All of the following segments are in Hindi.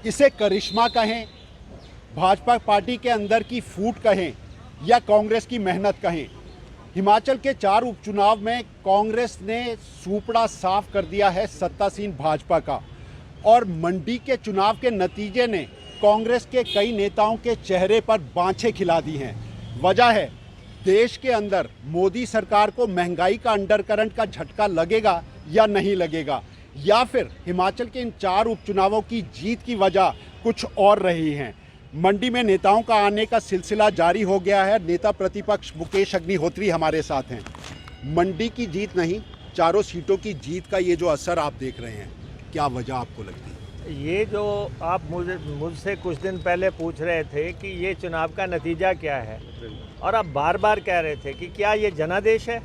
इसे करिश्मा कहें, भाजपा पार्टी के अंदर की फूट कहें या कांग्रेस की मेहनत कहें, हिमाचल के 4 उपचुनाव में कांग्रेस ने सूपड़ा साफ कर दिया है सत्तासीन भाजपा का। और मंडी के चुनाव के नतीजे ने कांग्रेस के कई नेताओं के चेहरे पर बाँछें खिला दी हैं। वजह है, देश के अंदर मोदी सरकार को महंगाई का अंडरकरंट का झटका लगेगा या नहीं लगेगा, या फिर हिमाचल के इन 4 उपचुनावों की जीत की वजह कुछ और रही हैं। मंडी में नेताओं का आने का सिलसिला जारी हो गया है। नेता प्रतिपक्ष मुकेश अग्निहोत्री हमारे साथ हैं। मंडी की जीत नहीं, 4 सीटों की जीत का ये जो असर आप देख रहे हैं, क्या वजह आपको लगती है? ये जो आप मुझसे कुछ दिन पहले पूछ रहे थे कि ये चुनाव का नतीजा क्या है, और आप बार बार कह रहे थे कि क्या ये जनादेश है,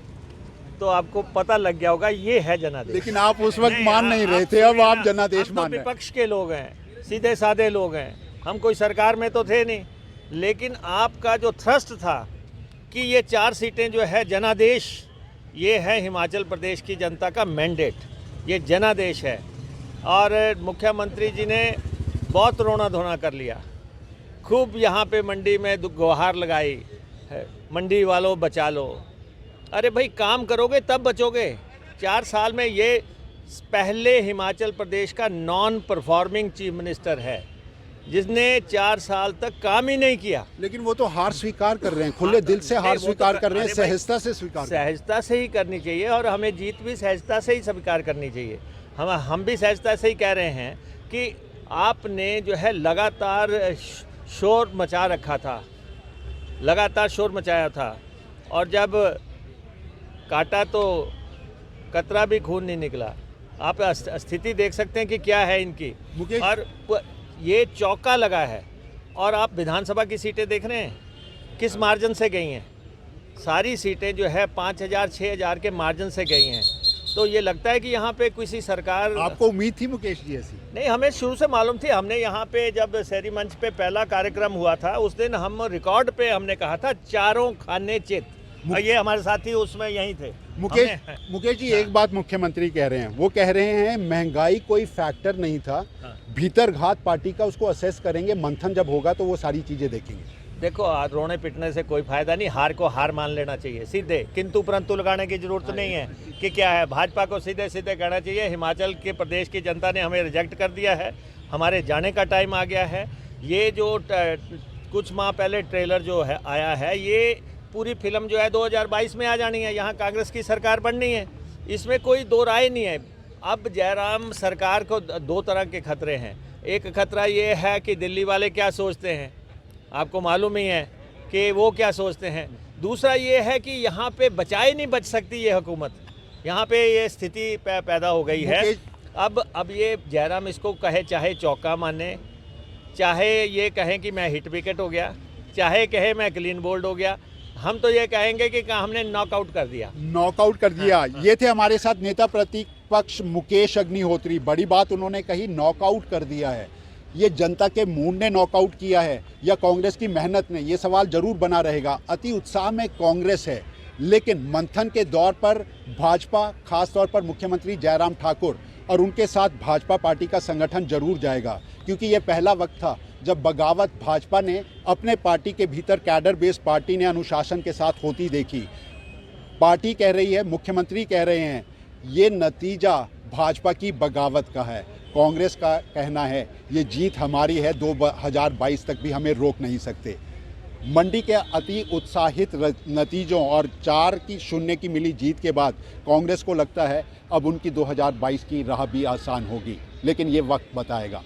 तो आपको पता लग गया होगा ये है जनादेश। लेकिन आप उस वक्त मान नहीं रहे थे, अब आप जनादेश मान रहे हैं। विपक्ष के लोग हैं, सीधे साधे लोग हैं, हम कोई सरकार में तो थे नहीं, लेकिन आपका जो थ्रस्ट था कि ये 4 सीटें जो है जनादेश, ये है हिमाचल प्रदेश की जनता का मैंडेट, ये जनादेश है। और मुख्यमंत्री जी ने बहुत रोना धोना कर लिया, खूब यहाँ पे मंडी में गुहार लगाई है, मंडी वालों बचा लो। अरे भाई, काम करोगे तब बचोगे। 4 साल में ये पहले हिमाचल प्रदेश का नॉन परफॉर्मिंग चीफ मिनिस्टर है जिसने 4 साल तक काम ही नहीं किया। लेकिन वो तो हार स्वीकार कर रहे हैं, खुले दिल से हार स्वीकार कर रहे हैं, सहजता से स्वीकार, सहजता से ही करनी चाहिए, और हमें जीत भी सहजता से ही स्वीकार करनी चाहिए। हम भी सहजता से ही कह रहे हैं कि आपने जो है लगातार शोर मचा रखा था, लगातार शोर मचाया था, और जब काटा तो कतरा भी खून नहीं निकला। आप स्थिति देख सकते हैं कि क्या है इनकी, और ये चौका लगा है। और आप विधानसभा की सीटें देख रहे हैं किस मार्जिन से गई हैं, सारी सीटें जो है 5000 6000 के मार्जिन से गई हैं। तो ये लगता है कि यहाँ पे किसी सरकार, आपको उम्मीद थी मुकेश जी ऐसी? नहीं, हमें शुरू से मालूम थी। हमने यहाँ पे जब शहरी मंच पे पहला कार्यक्रम हुआ था, उस दिन हम रिकॉर्ड पे हमने कहा था 4 खाने चित, और ये हमारे साथी उसमें यहीं थे। मुकेश जी, एक बात मुख्यमंत्री कह रहे हैं, वो कह रहे हैं महंगाई कोई फैक्टर नहीं था, भीतर घात पार्टी का, उसको असेस करेंगे, मंथन जब होगा तो वो सारी चीजें देखेंगे। देखो, रोने पिटने से कोई फायदा नहीं, हार को हार मान लेना चाहिए सीधे, किंतु परंतु लगाने की जरूरत नहीं है कि क्या है। भाजपा को सीधे सीधे कहना चाहिए हिमाचल के प्रदेश की जनता ने हमें रिजेक्ट कर दिया है, हमारे जाने का टाइम आ गया है। ये जो कुछ माह पहले ट्रेलर जो है आया है, ये पूरी फिल्म जो है 2022 में आ जानी है, यहाँ कांग्रेस की सरकार बननी है, इसमें कोई दो राय नहीं है। अब जयराम सरकार को 2 तरह के खतरे हैं। एक खतरा ये है कि दिल्ली वाले क्या सोचते हैं, आपको मालूम ही है कि वो क्या सोचते हैं। दूसरा ये है कि यहाँ पे बचाए नहीं बच सकती ये हुकूमत, यहाँ पे ये स्थिति पैदा हो गई है। अब ये जयराम इसको कहे, चाहे चौका माने, चाहे ये कहें कि मैं हिट विकेट हो गया, चाहे कहे मैं क्लीन बोल्ड हो गया, हम तो ये कहेंगे कि हमने नॉकआउट कर दिया, नॉकआउट कर दिया। ये थे हमारे साथ नेता प्रतिपक्ष मुकेश अग्निहोत्री। बड़ी बात उन्होंने कही, नॉकआउट कर दिया है। ये जनता के मूड ने नॉकआउट किया है या कांग्रेस की मेहनत ने, ये सवाल जरूर बना रहेगा। अति उत्साह में कांग्रेस है, लेकिन मंथन के दौर पर भाजपा, खासतौर पर मुख्यमंत्री जयराम ठाकुर और उनके साथ भाजपा पार्टी का संगठन जरूर जाएगा, क्योंकि ये पहला वक्त था जब बगावत भाजपा ने अपने पार्टी के भीतर कैडर बेस पार्टी ने अनुशासन के साथ होती देखी। पार्टी कह रही है, मुख्यमंत्री कह रहे हैं, ये नतीजा भाजपा की बगावत का है। कांग्रेस का कहना है ये जीत हमारी है, 2022 तक भी हमें रोक नहीं सकते। मंडी के अति उत्साहित नतीजों और 4-0 की मिली जीत के बाद कांग्रेस को लगता है अब उनकी 2022 की राह भी आसान होगी, लेकिन ये वक्त बताएगा।